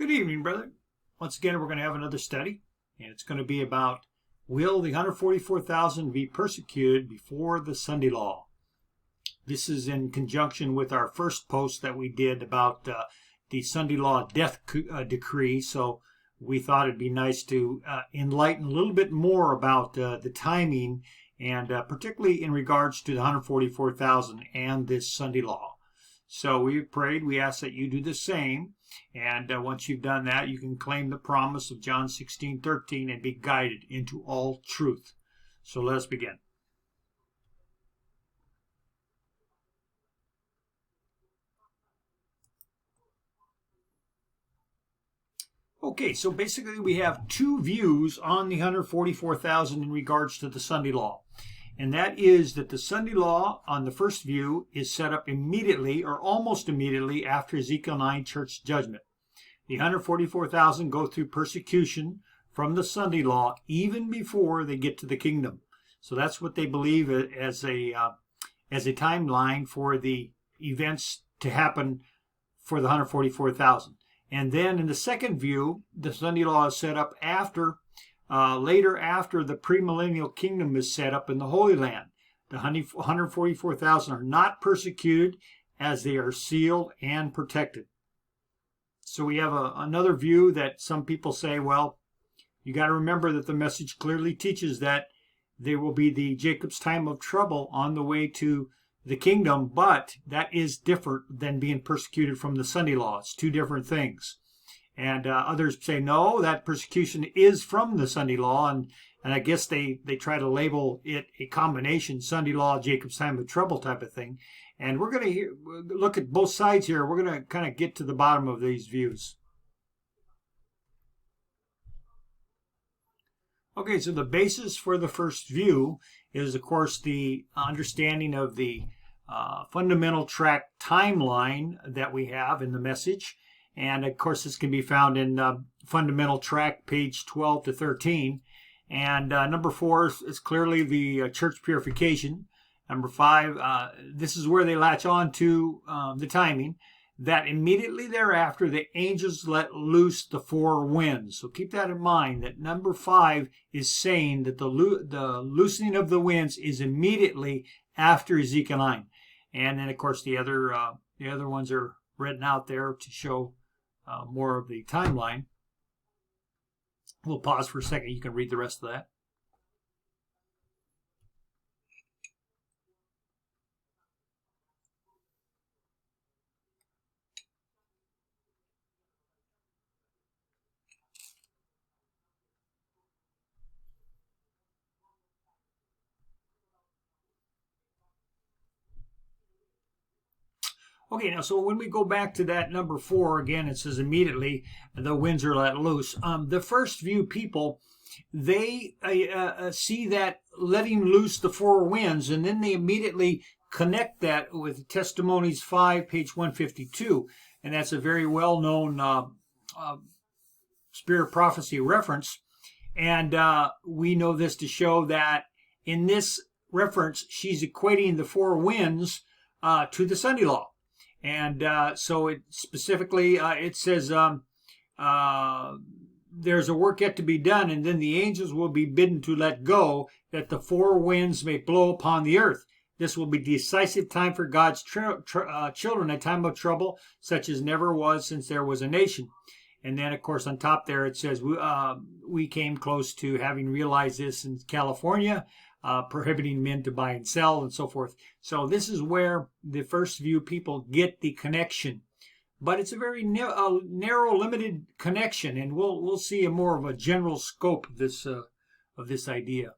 Good evening, brother. Once again, we're going to have another study, and it's going to be about will the 144,000 be persecuted before the Sunday law? This is in conjunction with our first post that we did about the Sunday law death decree. So we thought it'd be nice to enlighten a little bit more about the timing, and particularly in regards to the 144,000 and this Sunday law. So we prayed, we ask that you do the same. And once you've done that, you can claim the promise of John 16:13 and be guided into all truth. So let us begin. Okay, so basically we have two views on the 144,000 in regards to the Sunday law. And that is that the Sunday law, on the first view, is set up immediately or almost immediately after Ezekiel 9 church judgment. The 144,000 go through persecution from the Sunday law even before they get to the kingdom. So that's what they believe as a timeline for the events to happen for the 144,000. And then in the second view, the Sunday law is set up later after the premillennial kingdom is set up in the Holy Land. The 144,000 are not persecuted as they are sealed and protected. So we have another view that some people say, well, you got to remember that the message clearly teaches that there will be the Jacob's time of trouble on the way to the kingdom, but that is different than being persecuted from the Sunday law. It's two different things. And others say, no, that persecution is from the Sunday law. And I guess they try to label it a combination, Sunday law, Jacob's time of trouble type of thing. And we're going to look at both sides here. We're going to kind of get to the bottom of these views. Okay, so the basis for the first view is, of course, the understanding of the fundamental track timeline that we have in the message. And of course, this can be found in fundamental track page 12 to 13. And number 4 is clearly the church purification. Number 5, this is where they latch on to the timing, that immediately thereafter the angels let loose the 4 winds. So keep that in mind, that number 5 is saying that the loosening of the winds is immediately after Ezekiel 9. And then, of course, the other ones are written out there to show more of the timeline. We'll pause for a second. You can read the rest of that. Okay, now, so when we go back to that number 4, again, it says immediately the winds are let loose. The first view people, they see that letting loose the 4 winds, and then they immediately connect that with Testimonies 5, page 152. And that's a very well-known spirit of prophecy reference. And we know this to show that in this reference, she's equating the 4 winds to the Sunday law. And so it specifically, it says there's a work yet to be done, and then the angels will be bidden to let go, that the 4 winds may blow upon the earth. This will be decisive time for God's children, a time of trouble such as never was since there was a nation. And then, of course, on top there it says we came close to having realized this in California, prohibiting men to buy and sell and so forth. So this is where the first view people get the connection. But it's a very narrow, limited connection, and we'll see a more of a general scope of this idea.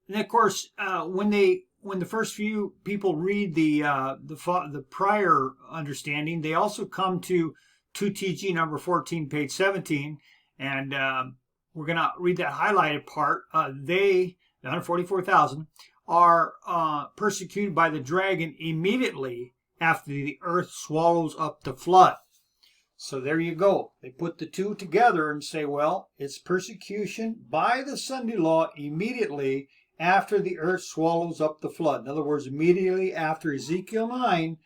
And of course, when the first few people read the prior understanding, they also come to 2TG number 14, page 17, and we're going to read that highlighted part. The 144,000, are persecuted by the dragon immediately after the earth swallows up the flood. So there you go. They put the two together and say, well, it's persecution by the Sunday law immediately after the earth swallows up the flood. In other words, immediately after Ezekiel 9,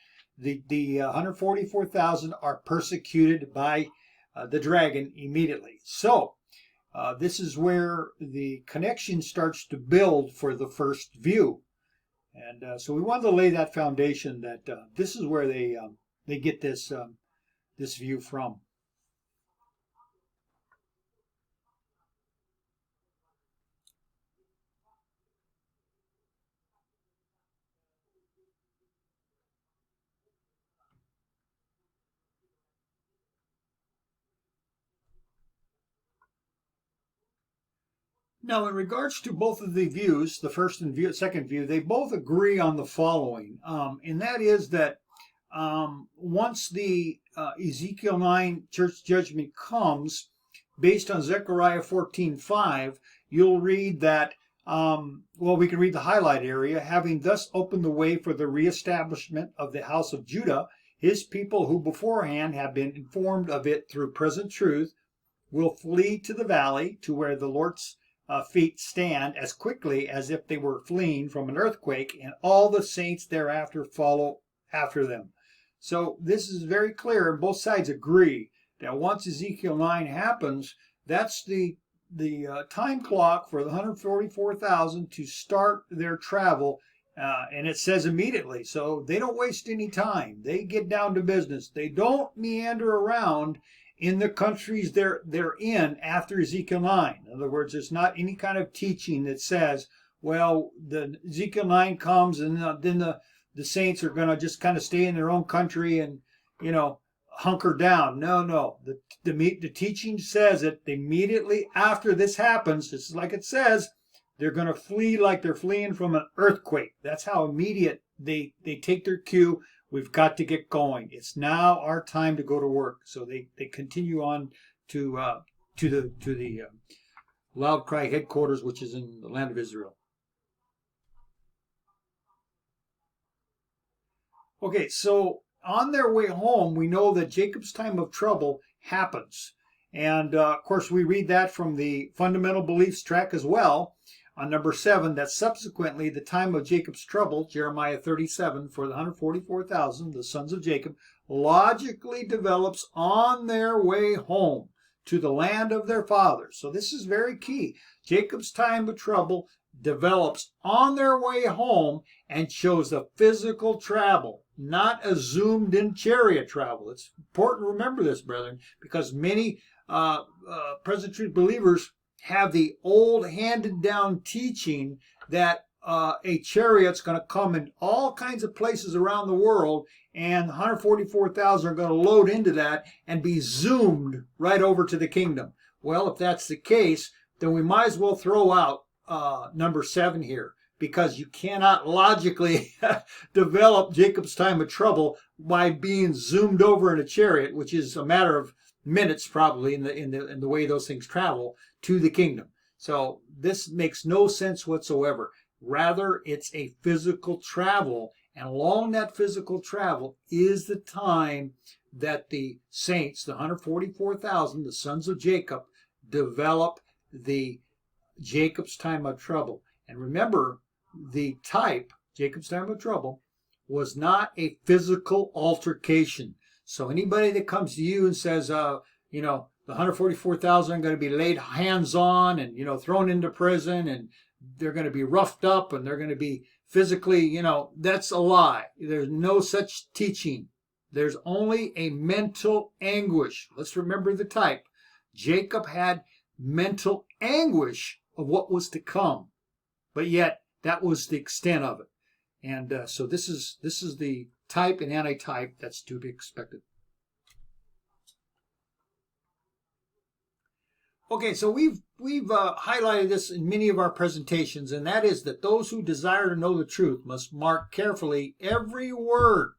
the 144,000 are persecuted by the dragon immediately. So this is where the connection starts to build for the first view. And so we wanted to lay that foundation that this is where they get this this view from. Now, in regards to both of the views, the first and second view, they both agree on the following, and that is that once the Ezekiel 9 church judgment comes, based on Zechariah 14:5, you'll read that, well, we can read the highlight area, having thus opened the way for the reestablishment of the house of Judah, his people who beforehand have been informed of it through present truth, will flee to the valley to where the Lord's feet stand as quickly as if they were fleeing from an earthquake, and all the saints thereafter follow after them. So this is very clear, and both sides agree that once Ezekiel 9 happens, that's the time clock for the 144,000 to start their travel, and it says immediately. So they don't waste any time. They get down to business. They don't meander around in the countries they're in after Ezekiel 9. In other words, there's not any kind of teaching that says, well, the Ezekiel 9 comes and then the saints are going to just kind of stay in their own country and, hunker down. No. The teaching says that immediately after this happens, just like it says, they're going to flee like they're fleeing from an earthquake. That's how immediate they take their cue. We've got to get going. It's now our time to go to work. So they continue on to the Loud Cry headquarters, which is in the land of Israel. Okay, so on their way home, we know that Jacob's time of trouble happens. And of course, we read that from the Fundamental Beliefs track as well. On number 7, that subsequently the time of Jacob's trouble, Jeremiah 37, for the 144,000, the sons of Jacob, logically develops on their way home to the land of their fathers. So this is very key. Jacob's time of trouble develops on their way home and shows a physical travel, not a zoomed-in chariot travel. It's important to remember this, brethren, because many present truth believers have the old handed down teaching that a chariot's going to come in all kinds of places around the world, and 144,000 are going to load into that and be zoomed right over to the kingdom. Well, if that's the case, then we might as well throw out number 7 here, because you cannot logically develop Jacob's time of trouble by being zoomed over in a chariot, which is a matter of minutes probably in the way those things travel to the kingdom. So this makes no sense whatsoever. Rather, it's a physical travel, and along that physical travel is the time that the saints, the 144,000, the sons of Jacob, develop the Jacob's time of trouble. And remember, the type, Jacob's time of trouble, was not a physical altercation. So anybody that comes to you and says, the 144,000 are going to be laid hands on and, thrown into prison, and they're going to be roughed up and they're going to be physically, that's a lie. There's no such teaching. There's only a mental anguish. Let's remember the type. Jacob had mental anguish of what was to come, but yet that was the extent of it. And so this is the type and antitype that's to be expected. Okay, so we've highlighted this in many of our presentations, and that is that those who desire to know the truth must mark carefully every word.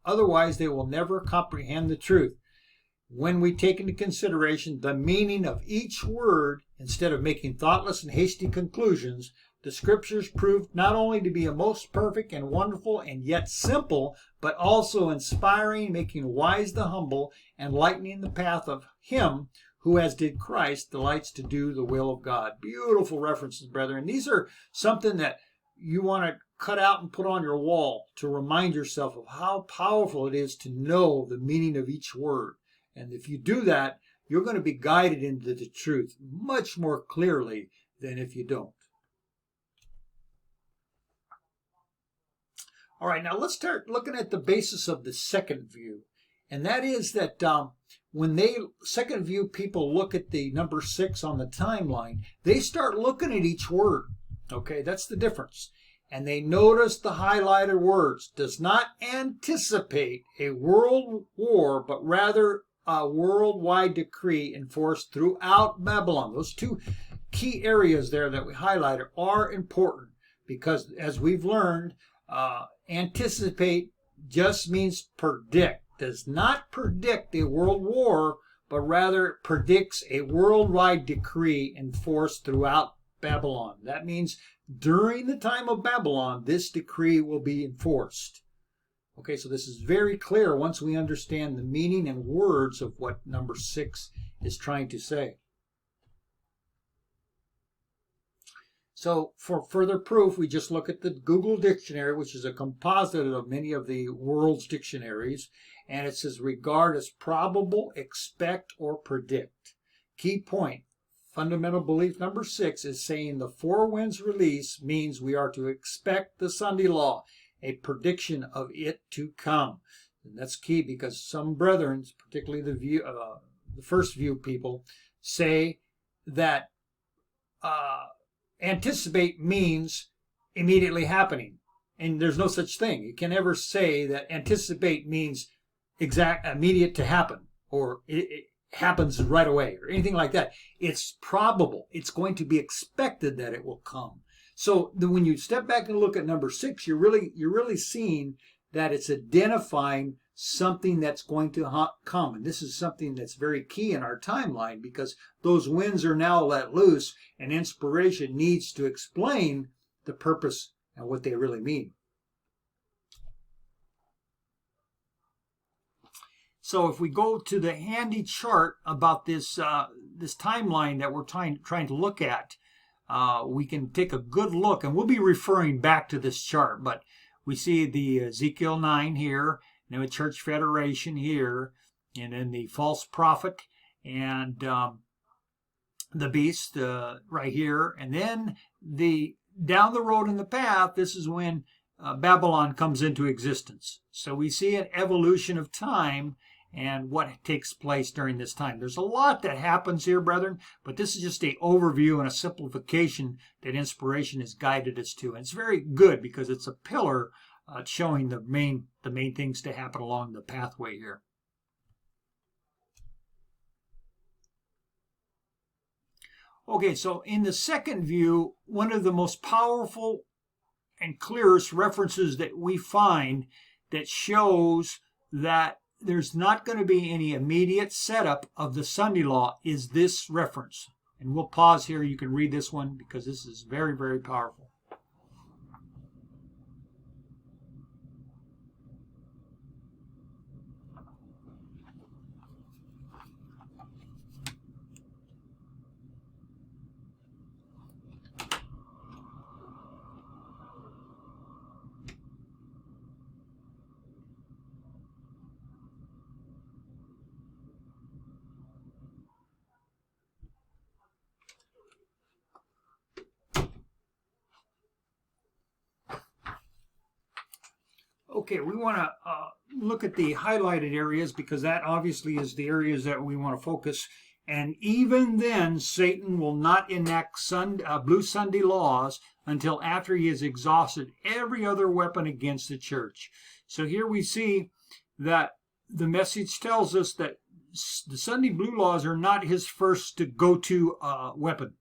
Otherwise they will never comprehend the truth. When we take into consideration the meaning of each word, instead of making thoughtless and hasty conclusions, the scriptures proved not only to be a most perfect and wonderful and yet simple, but also inspiring, making wise the humble, and lightening the path of him who, as did Christ, delights to do the will of God. Beautiful references, brethren. These are something that you want to cut out and put on your wall to remind yourself of how powerful it is to know the meaning of each word. And if you do that, you're going to be guided into the truth much more clearly than if you don't. All right, now let's start looking at the basis of the second view. And that is that when second view people look at the number 6 on the timeline, they start looking at each word. Okay, that's the difference. And they notice the highlighted words. Does not anticipate a world war, but rather a worldwide decree enforced throughout Babylon. Those two key areas there that we highlighted are important because, as we've learned, anticipate just means predict. Does not predict a world war, but rather predicts a worldwide decree enforced throughout Babylon. That means during the time of Babylon, this decree will be enforced. Okay, so this is very clear once we understand the meaning and words of what number 6 is trying to say. So for further proof, we just look at the Google Dictionary, which is a composite of many of the world's dictionaries, and it says regard as probable, expect, or predict. Key point, fundamental belief number 6 is saying the four winds release means we are to expect the Sunday law, a prediction of it to come. And that's key because some brethren, particularly the first view people, say that anticipate means immediately happening. And there's no such thing. You can never say that anticipate means immediate to happen, or it happens right away, or anything like that. It's probable. It's going to be expected that it will come. So when you step back and look at number 6, you're really seeing that it's identifying something that's going to come. And this is something that's very key in our timeline because those winds are now let loose and inspiration needs to explain the purpose and what they really mean. So if we go to the handy chart about this timeline that we're trying to look at, we can take a good look, and we'll be referring back to this chart, but we see the Ezekiel 9 here, and the Church Federation here, and then the false prophet, and the beast right here, and then down the road in the path, this is when Babylon comes into existence. So we see an evolution of time and what takes place during this time. There's a lot that happens here, brethren, but this is just an overview and a simplification that inspiration has guided us to. And it's very good because it's a pillar showing the main things to happen along the pathway here. Okay, so in the second view, one of the most powerful and clearest references that we find that shows that there's not going to be any immediate setup of the Sunday law is this reference. And we'll pause here. You can read this one because this is very, very powerful. Okay, we want to look at the highlighted areas because that obviously is the areas that we want to focus. And even then, Satan will not enact Blue Sunday laws until after he has exhausted every other weapon against the church. So here we see that the message tells us that the Sunday Blue laws are not his first go-to weapon.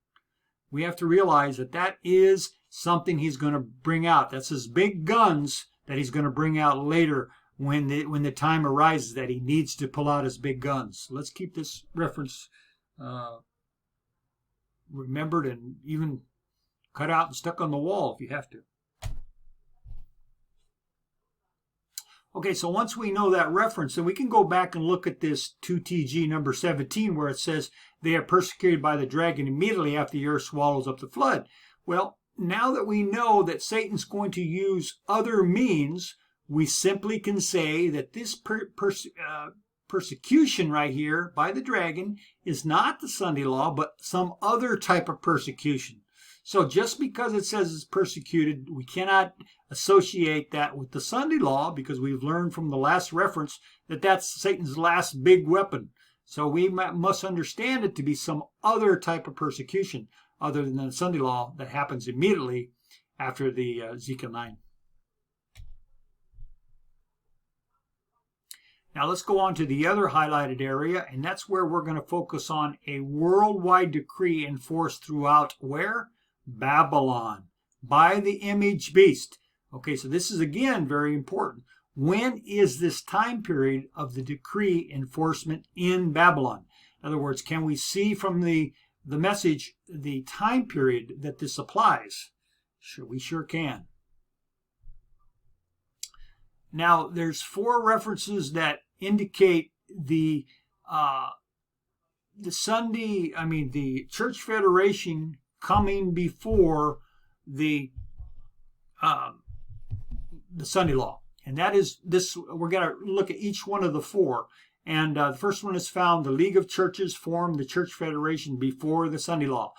We have to realize that that is something he's going to bring out. That's his big guns that he's going to bring out later when the time arises that he needs to pull out his big guns. Let's keep this reference remembered and even cut out and stuck on the wall if you have to. Okay, so once we know that reference, then we can go back and look at this 2TG number 17 where it says they are persecuted by the dragon immediately after the earth swallows up the flood. Well, now that we know that Satan's going to use other means, we simply can say that this persecution right here by the dragon is not the Sunday law, but some other type of persecution. So just because it says it's persecuted, we cannot associate that with the Sunday law, because we've learned from the last reference that that's Satan's last big weapon. So we must understand it to be some other type of persecution other than the Sunday law that happens immediately after the Ezekiel 9. Now let's go on to the other highlighted area, and that's where we're going to focus on a worldwide decree enforced throughout where? Babylon, by the image beast. Okay, so this is again very important. When is this time period of the decree enforcement in Babylon? In other words, can we see from the message the time period that this applies? Sure, we sure can. Now, there's 4 references that indicate the Church Federation coming before the Sunday law, and that is this. We're going to look at each one of the 4, and the first one is found: the League of Churches formed the Church Federation before the Sunday law.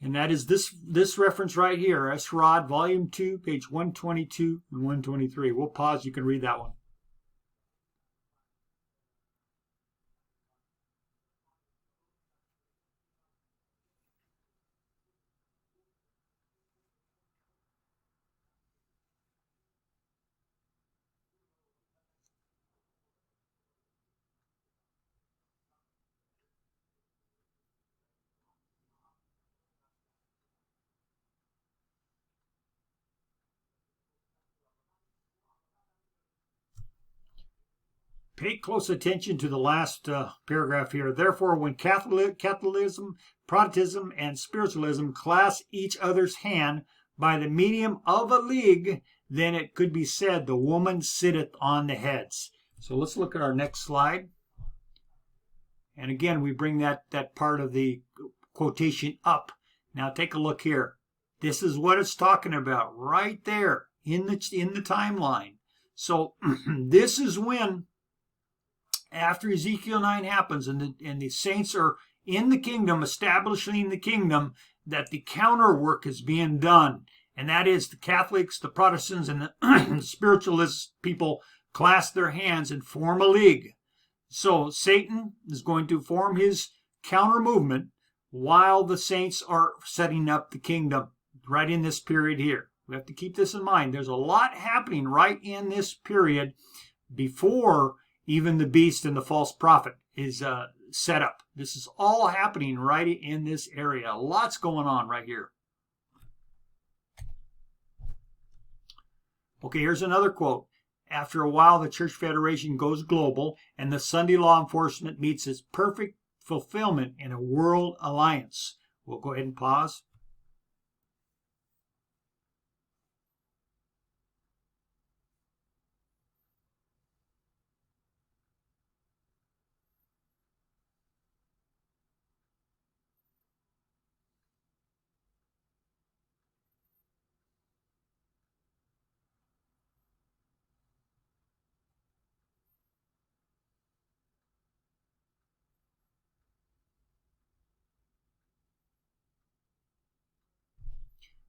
And that is this reference right here, Esrod, Volume 2, page 122 and 123. We'll pause. You can read that one. Pay close attention to the last paragraph here. Therefore, when Catholicism, Protestantism, and Spiritualism clasp each other's hand by the medium of a league, then it could be said the woman sitteth on the heads. So let's look at our next slide. And again, we bring that part of the quotation up. Now take a look here. This is what it's talking about right there in the timeline. So this is when, after Ezekiel 9 happens and the saints are in the kingdom, establishing the kingdom, that the counter work is being done. And that is the Catholics, the Protestants, and the spiritualist people clasp their hands and form a league. So Satan is going to form his counter movement while the saints are setting up the kingdom right in this period here. We have to keep this in mind. There's a lot happening right in this period before even the beast and the false prophet is set up. This is all happening right in this area. Lots going on right here. Okay, here's another quote. After a while, the Church Federation goes global, and the Sunday law enforcement meets its perfect fulfillment in a world alliance. We'll go ahead and pause.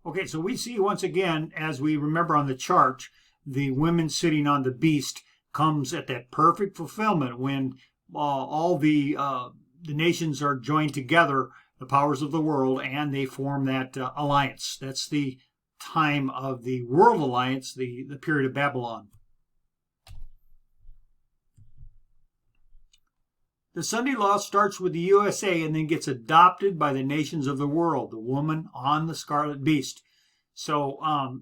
Okay, so we see once again, as we remember on the chart, the women sitting on the beast comes at that perfect fulfillment when all the nations are joined together, the powers of the world, and they form that alliance. That's the time of the world alliance, the period of Babylon. The Sunday law starts with the USA and then gets adopted by the nations of the world, the woman on the scarlet beast. So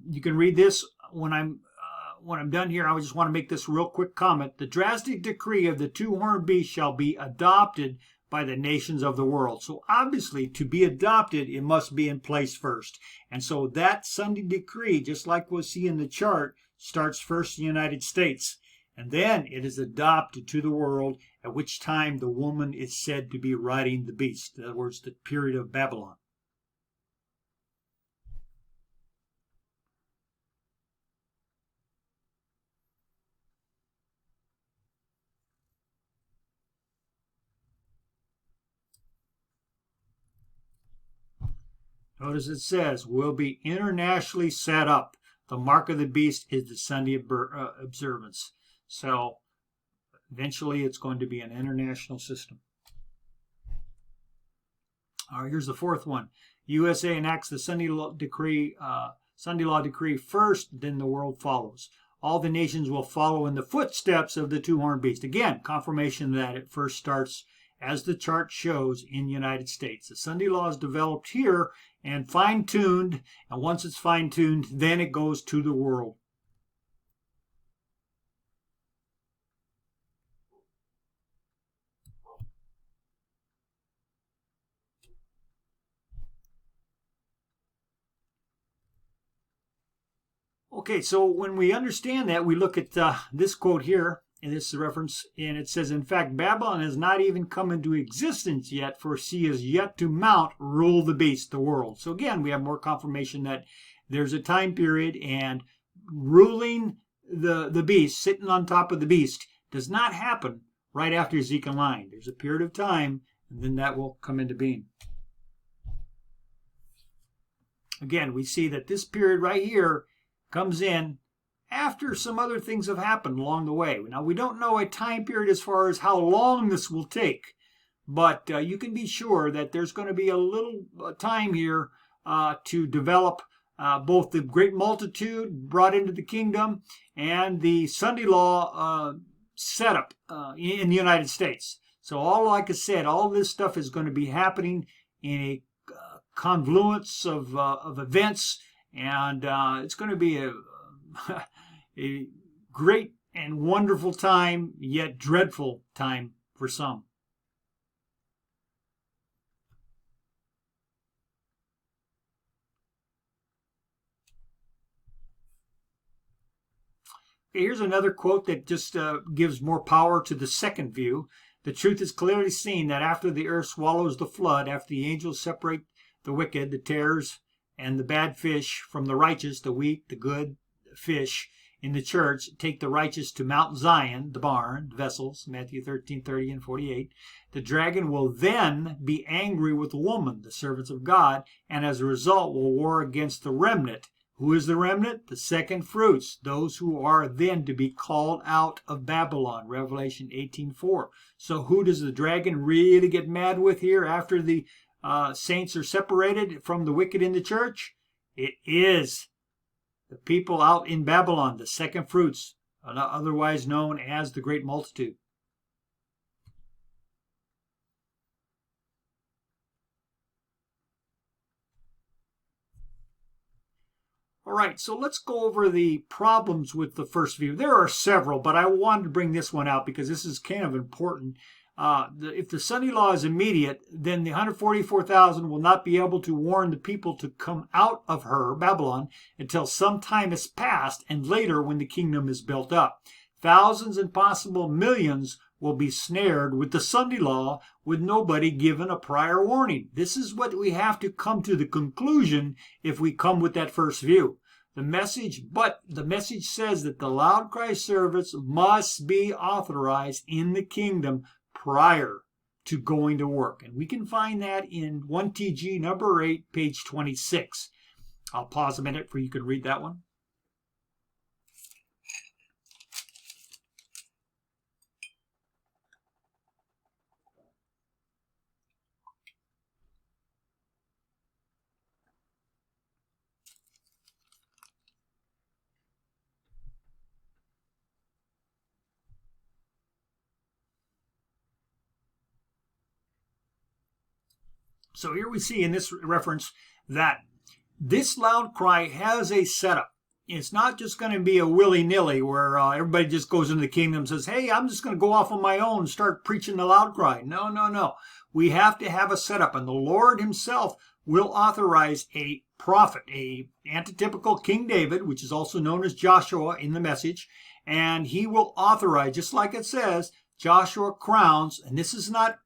you can read this when I'm done here. I just want to make this real quick comment. The drastic decree of the 2-horned beast shall be adopted by the nations of the world. So obviously, to be adopted, it must be in place first. And so that Sunday decree, just like we'll see in the chart, starts first in the United States. And then it is adopted to the world, at which time the woman is said to be riding the beast. In other words, the period of Babylon. Notice it says, will be internationally set up. The mark of the beast is the Sunday observance. So eventually it's going to be an international system. All right, here's the fourth one. USA enacts the Sunday law decree first, then the world follows. All the nations will follow in the footsteps of the two-horned beast. Again, confirmation that it first starts, as the chart shows, in the United States. The Sunday law is developed here and fine-tuned, and once it's fine-tuned, then it goes to the world. Okay, so when we understand that, we look at this quote here, and this is a reference, and it says, in fact, Babylon has not even come into existence yet, for she is yet to mount, rule the beast, the world. So again, we have more confirmation that there's a time period, and ruling the beast, sitting on top of the beast, does not happen right after Ezekiel 9. There's a period of time, and then that will come into being. Again, we see that this period right here comes in after some other things have happened along the way. Now, we don't know a time period as far as how long this will take, but you can be sure that there's going to be a little time here to develop both the great multitude brought into the kingdom and the Sunday law setup in the United States. So all, like I said, all this stuff is going to be happening in a confluence of events, and it's going to be a great and wonderful time, yet dreadful time for some. Okay, here's another quote that just gives more power to the second view. The truth is clearly seen that after the earth swallows the flood, after the angels separate the wicked, the tares, and the bad fish from the righteous, the wheat, the good fish in the church, take the righteous to Mount Zion, the barn, the vessels, Matthew 13:30 and 48. The dragon will then be angry with the woman, the servants of God, and as a result will war against the remnant. Who is the remnant? The second fruits, those who are then to be called out of Babylon, Revelation 18:4. So who does the dragon really get mad with here after the saints are separated from the wicked in the church? It is the people out in Babylon, the second fruits, otherwise known as the great multitude. All right, so let's go over the problems with the first view. There are several, but I wanted to bring this one out because this is kind of important. If the Sunday law is immediate, then the 144,000 will not be able to warn the people to come out of her, Babylon, until some time has passed and later when the kingdom is built up. Thousands and possible millions will be snared with the Sunday law with nobody given a prior warning. This is what we have to come to the conclusion if we come with that first view. The message says that the loud cry service must be authorized in the kingdom prior to going to work. And we can find that in 1TG number 8, page 26. I'll pause a minute for you can read that one. So here we see in this reference that this loud cry has a setup. It's not just going to be a willy-nilly where everybody just goes into the kingdom and says, hey, I'm just going to go off on my own and start preaching the loud cry. No, no, no. We have to have a setup, and the Lord himself will authorize a prophet, a antitypical King David, which is also known as Joshua in the message, and he will authorize, just like it says, Joshua crowns, and this is not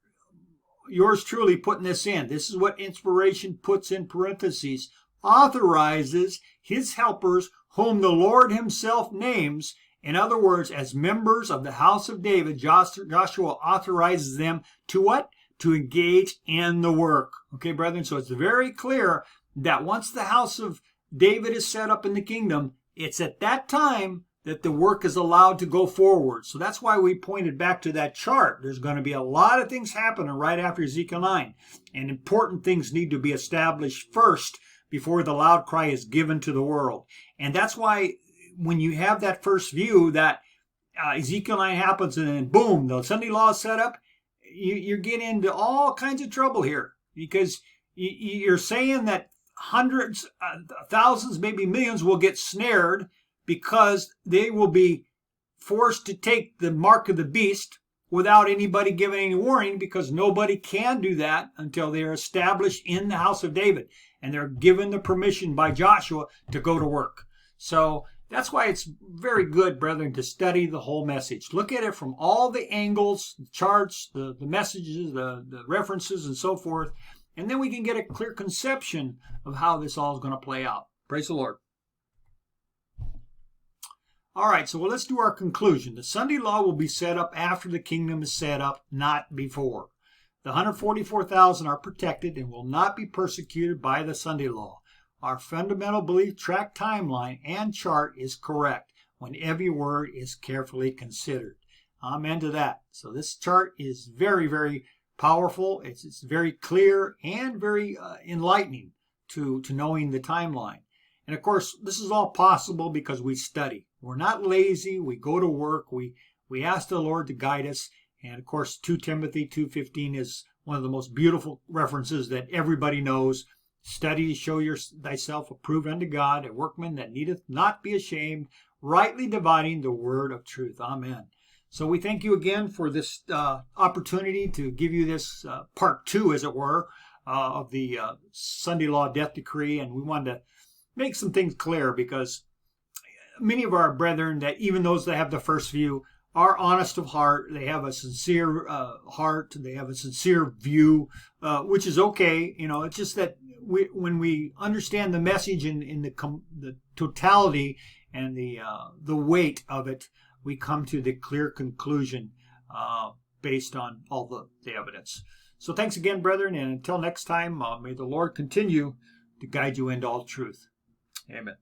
yours truly putting this in. This is what inspiration puts in parentheses. Authorizes his helpers whom the Lord himself names. In other words, as members of the house of David, Joshua authorizes them to what? To engage in the work. Okay, brethren, so it's very clear that once the house of David is set up in the kingdom, it's at that time that the work is allowed to go forward. So that's why we pointed back to that chart. There's going to be a lot of things happening right after Ezekiel 9. And important things need to be established first before the loud cry is given to the world. And that's why when you have that first view that Ezekiel 9 happens and then boom, the Sunday law is set up, you get into all kinds of trouble here, because you're saying that hundreds, thousands, maybe millions will get snared because they will be forced to take the mark of the beast without anybody giving any warning, because nobody can do that until they're established in the house of David and they're given the permission by Joshua to go to work. So that's why it's very good, brethren, to study the whole message. Look at it from all the angles, the charts, the messages, the references, and so forth. And then we can get a clear conception of how this all is going to play out. Praise the Lord. All right, so let's do our conclusion. The Sunday law will be set up after the kingdom is set up, not before. The 144,000 are protected and will not be persecuted by the Sunday law. Our fundamental belief track timeline and chart is correct when every word is carefully considered. Amen to that. So this chart is very, very powerful. It's very clear and very enlightening to knowing the timeline. And of course, this is all possible because we study. We're not lazy. We go to work. We ask the Lord to guide us. And of course, 2 Timothy 2:15 is one of the most beautiful references that everybody knows. Study to show thyself approved unto God, a workman that needeth not be ashamed, rightly dividing the word of truth. Amen. So we thank you again for this opportunity to give you this part 2, as it were, of the Sunday law death decree. And we wanted to make some things clear, because many of our brethren, that even those that have the first view, are honest of heart. They have a sincere heart. They have a sincere view, which is okay. You know, it's just that when we understand the message in the totality and the weight of it, we come to the clear conclusion based on all the evidence. So thanks again, brethren, and until next time, may the Lord continue to guide you into all truth. Amen.